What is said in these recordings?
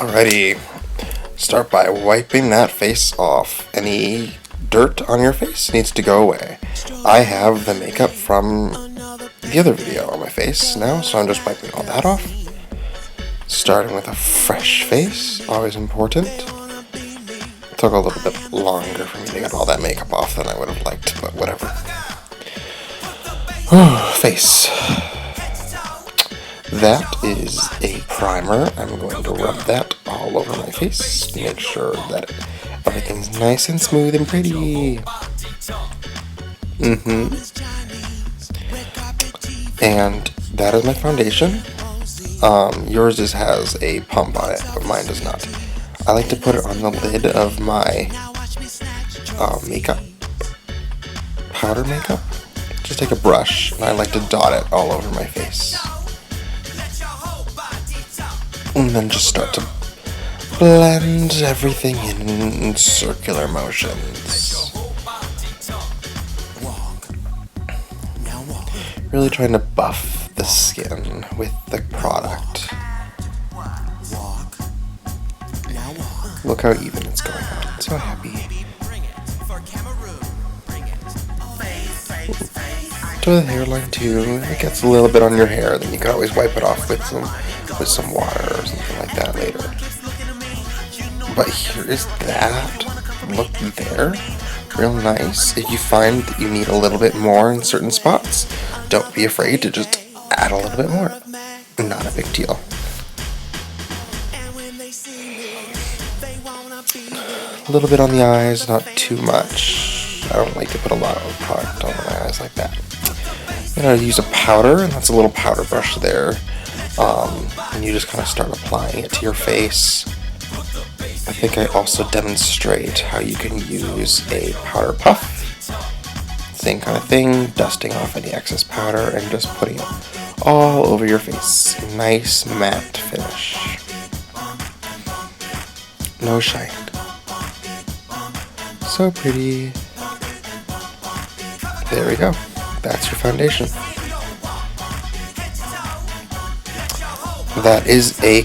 Alrighty, start by wiping that face off. Any dirt on your face needs to go away. I have the makeup from the other video on my face now, so I'm just wiping all that off. Starting with a fresh face, always important. It took a little bit longer for me to get all that makeup off than I would have liked, but whatever. Face. That is a primer. I'm going to rub that all over my face to make sure that everything's nice and smooth and pretty. And that is my foundation. Yours has a pump on it, but mine does not. I like to put it on the lid of my makeup, powder makeup. Just take a brush, and I like to dot it all over my face. And then just start to blend everything in circular motions. Really trying to buff the skin with the product. Look how even it's going on. I'm so happy. To the hairline too. If it gets a little bit on your hair, then you can always wipe it off with some water or something like that later. But here is that. Look there. Real nice. If you find that you need a little bit more in certain spots, don't be afraid to just add a little bit more. Not a big deal. A little bit on the eyes, not too much. I don't like to put a lot of product on my eyes like that. I'm going to use a powder, and that's a little powder brush there. And you just kind of start applying it to your face. I think I also demonstrate how you can use a powder puff. Same kind of thing, dusting off any excess powder and just putting it all over your face. Nice matte finish. No shine. So pretty. There we go. That's your foundation. That is a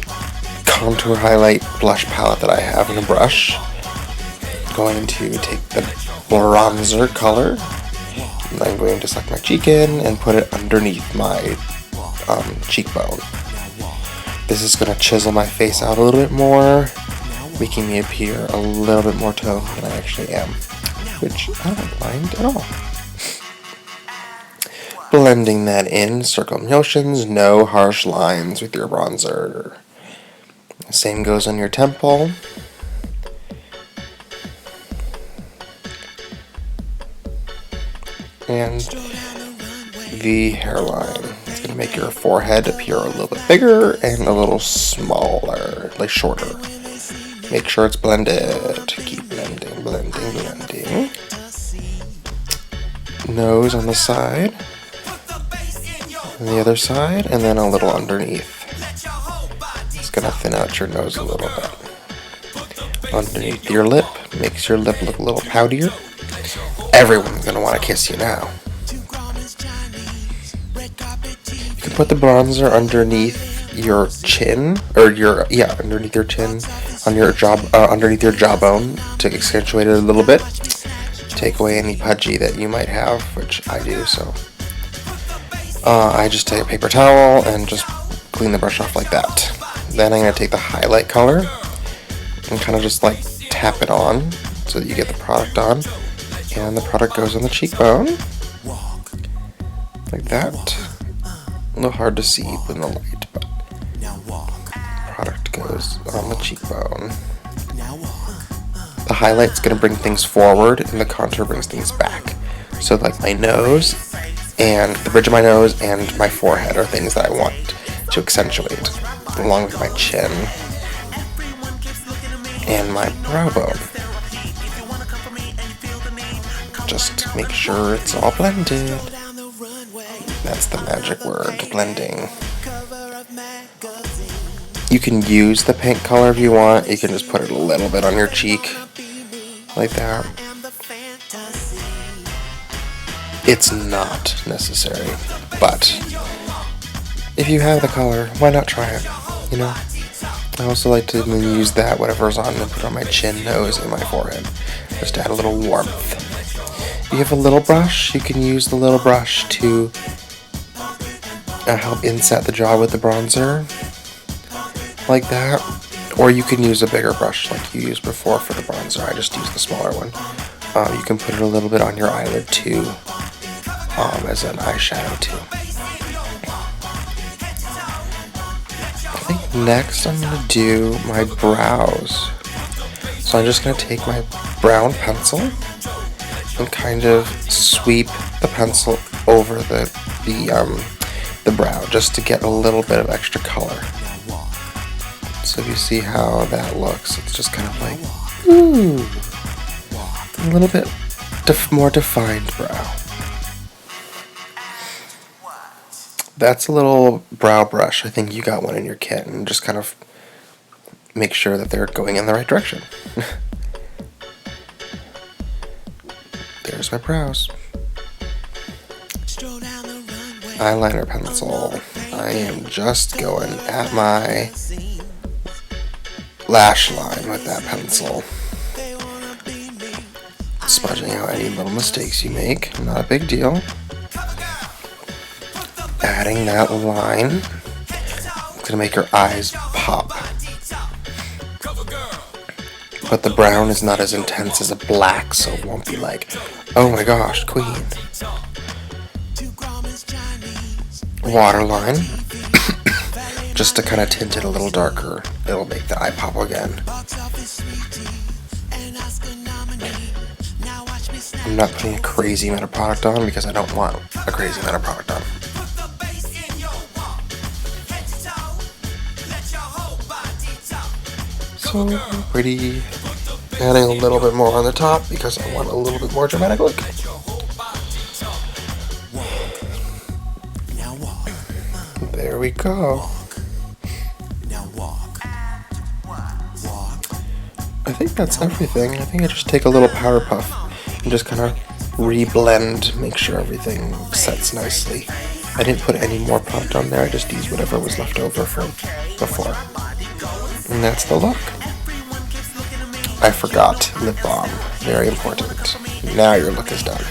contour highlight blush palette that I have in a brush. I'm going to take the bronzer color, and I'm going to suck my cheek in and put it underneath my cheekbone. This is going to chisel my face out a little bit more, making me appear a little bit more toned than I actually am, which I don't mind at all. Blending that in, circle motions, no harsh lines with your bronzer. Same goes on your temple. And the hairline. It's going to make your forehead appear a little bit bigger and a little smaller, like shorter. Make sure it's blended. Keep blending, blending, blending. Nose on the side. On the other side, and then a little underneath. It's going to thin out your nose a little bit. Underneath your lip, makes your lip look a little poutier. Everyone's going to want to kiss you now. You can put the bronzer underneath your chin, or underneath your chin, on your underneath your jawbone to accentuate it a little bit. Take away any pudgy that you might have, which I do, so. I just take a paper towel and just clean the brush off like that. Then I'm going to take the highlight color and kind of just like tap it on so that you get the product on. And the product goes on the cheekbone. Like that. A little hard to see in the light, but product goes on the cheekbone. The highlight's going to bring things forward and the contour brings things back. So like my nose and the bridge of my nose and my forehead are things that I want to accentuate, along with my chin and my brow bone. Just make sure it's all blended. That's the magic word, blending. You can use the pink color if you want. You can just put it a little bit on your cheek, like that. It's not necessary, but if you have the color, why not try it, you know? I also like to use that, whatever's on, and put it on my chin, nose, and my forehead, just to add a little warmth. If you have a little brush, you can use the little brush to help inset the jaw with the bronzer, like that. Or you can use a bigger brush like you used before for the bronzer. I just used the smaller one. You can put it a little bit on your eyelid too, as an eyeshadow too. I think next I'm going to do my brows. So I'm just going to take my brown pencil and kind of sweep the pencil over the brow just to get a little bit of extra color. So if you see how that looks, it's just kind of like, ooh, a little bit more defined brow. That's a little brow brush. I think you got one in your kit, and just kind of make sure that they're going in the right direction. There's my brows. Eyeliner pencil. I am just going at my lash line with that pencil. Smudging out any little mistakes you make. Not a big deal. Adding that line. It's gonna make your eyes pop. But the brown is not as intense as a black, so it won't be like, oh my gosh, queen. Waterline. Just to kind of tint it a little darker. It'll make the eye pop again. I'm not putting a crazy amount of product on because I don't want a crazy amount of product on. So pretty. Adding a little bit more on the top because I want a little bit more dramatic look. There we go. I think that's everything. I think I just take a little powder puff and just kind of re-blend, make sure everything sets nicely. I didn't put any more product on there, I just used whatever was left over from before. And that's the look. I forgot lip balm. Very important. Now your look is done.